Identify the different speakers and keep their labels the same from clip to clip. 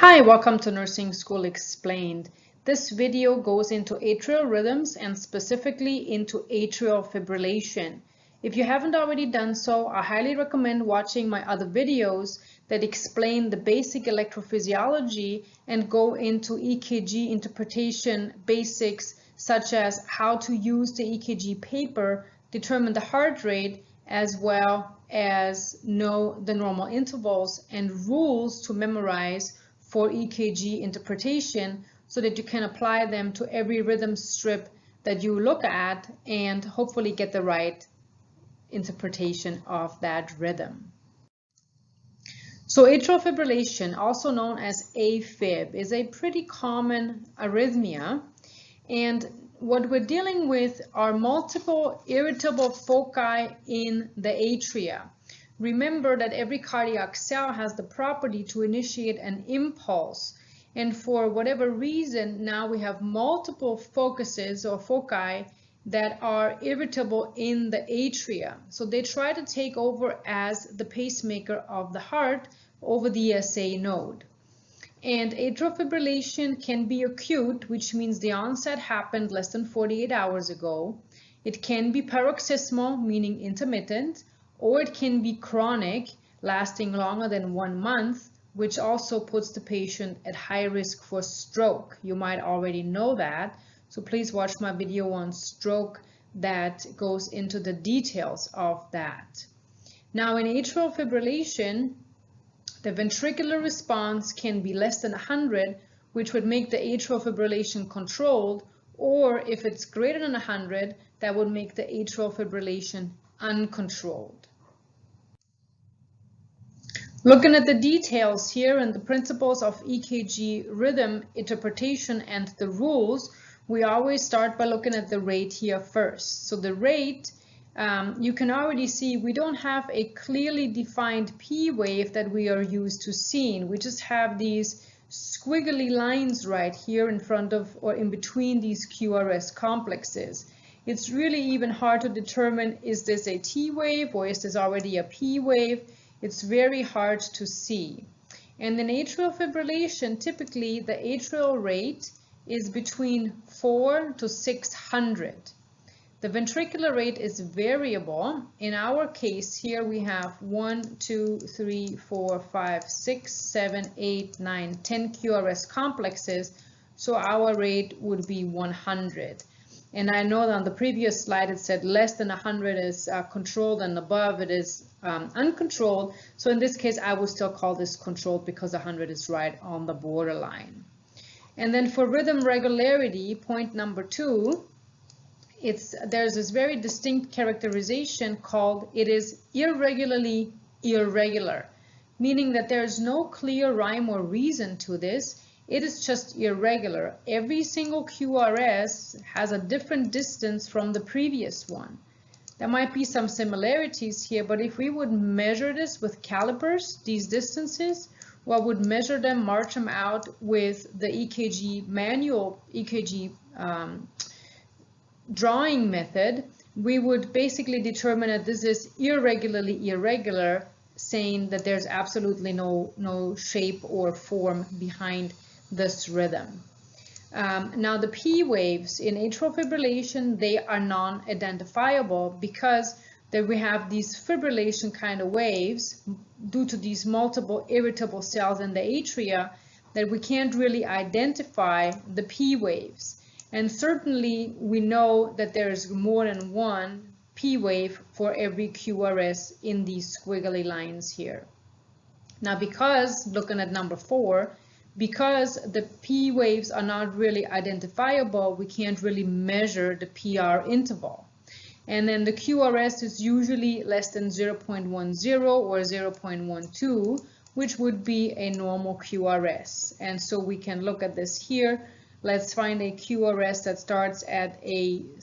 Speaker 1: Hi, welcome to Nursing School Explained. This video goes into atrial rhythms and specifically into atrial fibrillation. If you haven't already done so, I highly recommend watching my other videos that explain the basic electrophysiology and go into EKG interpretation basics such as how to use the EKG paper, determine the heart rate, as well as know the normal intervals and rules to memorize for EKG interpretation so that you can apply them to every rhythm strip that you look at and hopefully get the right interpretation of that rhythm. So atrial fibrillation, also known as AFib, is a pretty common arrhythmia, and what we're dealing with are multiple irritable foci in the atria. Remember that every cardiac cell has the property to initiate an impulse, and for whatever reason now we have multiple focuses or foci that are irritable in the atria. So they try to take over as the pacemaker of the heart over the ESA node. And atrial fibrillation can be acute, which means the onset happened less than 48 hours ago. It can be paroxysmal, meaning intermittent, or it can be chronic, lasting longer than 1 month, which also puts the patient at high risk for stroke. You might already know that, so please watch my video on stroke that goes into the details of that. Now in atrial fibrillation, the ventricular response can be less than 100, which would make the atrial fibrillation controlled, or if it's greater than 100, that would make the atrial fibrillation uncontrolled. Looking at the details here and the principles of EKG rhythm interpretation and the rules, we always start by looking at the rate here first. So the rate, you can already see we don't have a clearly defined P wave that we are used to seeing. We just have these squiggly lines right here in front of or in between these QRS complexes. It's really even hard to determine, is this a T wave or is this already a P wave? It's very hard to see. And in atrial fibrillation, typically the atrial rate is between 4 to 600. The ventricular rate is variable. In our case here we have 1, 2, 3, 4, 5, 6, 7, 8, 9, 10 QRS complexes, so our rate would be 100. And I know that on the previous slide it said less than 100 is controlled and above it is uncontrolled. So in this case I would still call this controlled because 100 is right on the borderline. And then for rhythm regularity, point number 2, there's this very distinct characterization called it is irregularly irregular, meaning that there is no clear rhyme or reason to this. It is just irregular. Every single QRS has a different distance from the previous one. There might be some similarities here, but if we would measure this with calipers, these distances, or would measure them, march them out with the EKG manual EKG drawing method, we would basically determine that this is irregularly irregular, saying that there's absolutely no shape or form behind this rhythm. Now the P waves in atrial fibrillation, they are non-identifiable because that we have these fibrillation kind of waves due to these multiple irritable cells in the atria that we can't really identify the P waves. And certainly we know that there is more than one P wave for every QRS in these squiggly lines here. Now because, looking at number 4, because the P waves are not really identifiable, we can't really measure the PR interval. And then the QRS is usually less than 0.10 or 0.12, which would be a normal QRS. And so we can look at this here. Let's find a QRS that starts at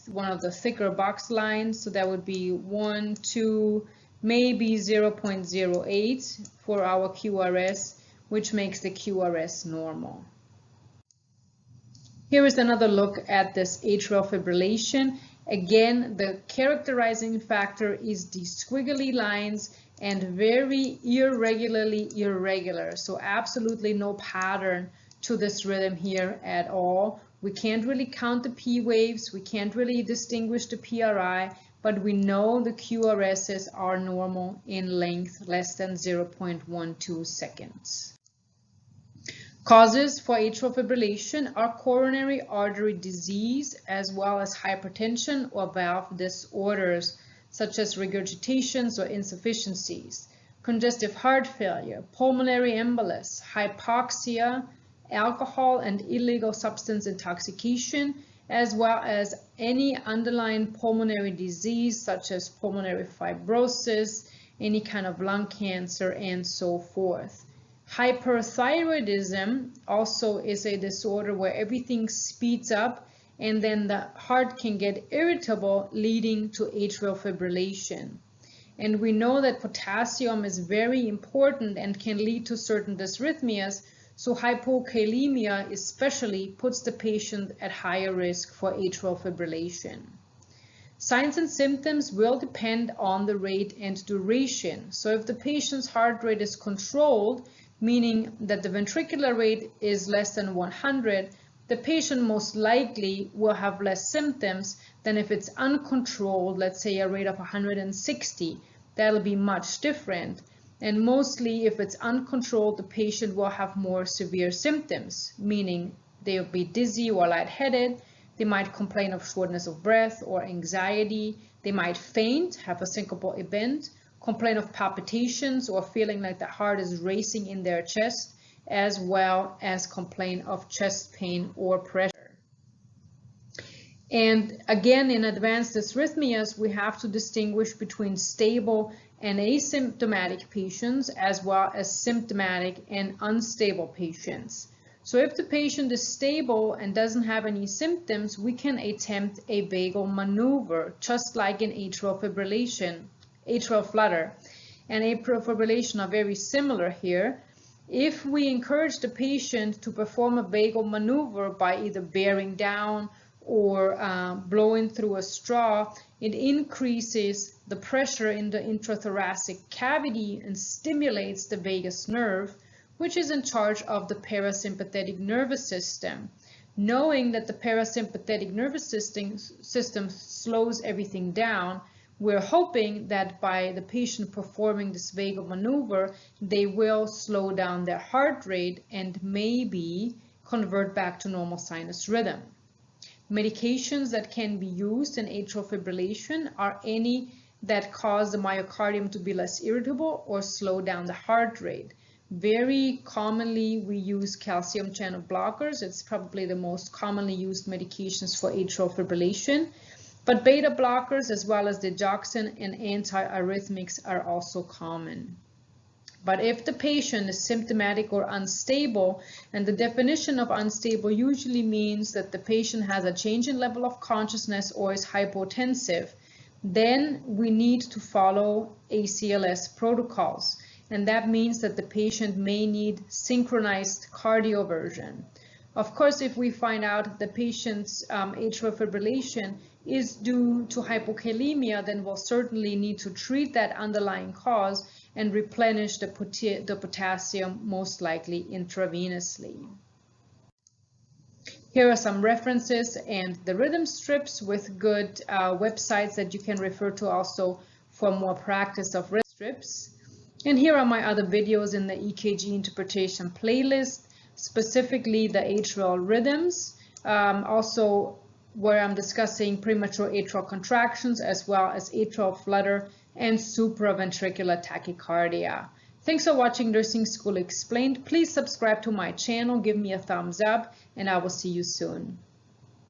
Speaker 1: one of the thicker box lines. So that would be 1, 2, maybe 0.08 for our QRS, which makes the QRS normal. Here is another look at this atrial fibrillation. Again, the characterizing factor is the squiggly lines and very irregularly irregular. So absolutely no pattern to this rhythm here at all. We can't really count the P waves, we can't really distinguish the PRI, but we know the QRSs are normal in length less than 0.12 seconds. Causes for atrial fibrillation are coronary artery disease as well as hypertension or valve disorders such as regurgitations or insufficiencies, congestive heart failure, pulmonary embolus, hypoxia, alcohol and illegal substance intoxication, as well as any underlying pulmonary disease such as pulmonary fibrosis, any kind of lung cancer, and so forth. Hyperthyroidism also is a disorder where everything speeds up and then the heart can get irritable, leading to atrial fibrillation. And we know that potassium is very important and can lead to certain dysrhythmias, so hypokalemia especially puts the patient at higher risk for atrial fibrillation. Signs and symptoms will depend on the rate and duration. So if the patient's heart rate is controlled, meaning that the ventricular rate is less than 100, the patient most likely will have less symptoms than if it's uncontrolled, let's say a rate of 160. That'll be much different. And mostly if it's uncontrolled, the patient will have more severe symptoms, meaning they'll be dizzy or lightheaded. They might complain of shortness of breath or anxiety. They might faint, have a syncopal event, complain of palpitations or feeling like the heart is racing in their chest, as well as complain of chest pain or pressure. And again, in advanced dysrhythmias, we have to distinguish between stable and asymptomatic patients, as well as symptomatic and unstable patients. So if the patient is stable and doesn't have any symptoms, we can attempt a vagal maneuver, just like in atrial fibrillation, atrial flutter. And atrial fibrillation are very similar here. If we encourage the patient to perform a vagal maneuver by either bearing down or blowing through a straw, it increases the pressure in the intrathoracic cavity and stimulates the vagus nerve, which is in charge of the parasympathetic nervous system. Knowing that the parasympathetic nervous system slows everything down, we're hoping that by the patient performing this vagal maneuver, they will slow down their heart rate and maybe convert back to normal sinus rhythm. Medications that can be used in atrial fibrillation are any that cause the myocardium to be less irritable or slow down the heart rate. Very commonly, we use calcium channel blockers. It's probably the most commonly used medications for atrial fibrillation. But beta blockers as well as digoxin and antiarrhythmics are also common. But if the patient is symptomatic or unstable, and the definition of unstable usually means that the patient has a change in level of consciousness or is hypotensive, then we need to follow ACLS protocols. And that means that the patient may need synchronized cardioversion. Of course, if we find out the patient's atrial fibrillation is due to hypokalemia, then we'll certainly need to treat that underlying cause and replenish the potassium, most likely intravenously. Here are some references and the rhythm strips with good websites that you can refer to also for more practice of rhythm strips. And here are my other videos in the EKG interpretation playlist, specifically the atrial rhythms, also where I'm discussing premature atrial contractions as well as atrial flutter and supraventricular tachycardia. Thanks for watching Nursing School Explained. Please subscribe to my channel, give me a thumbs up, and I will see you soon.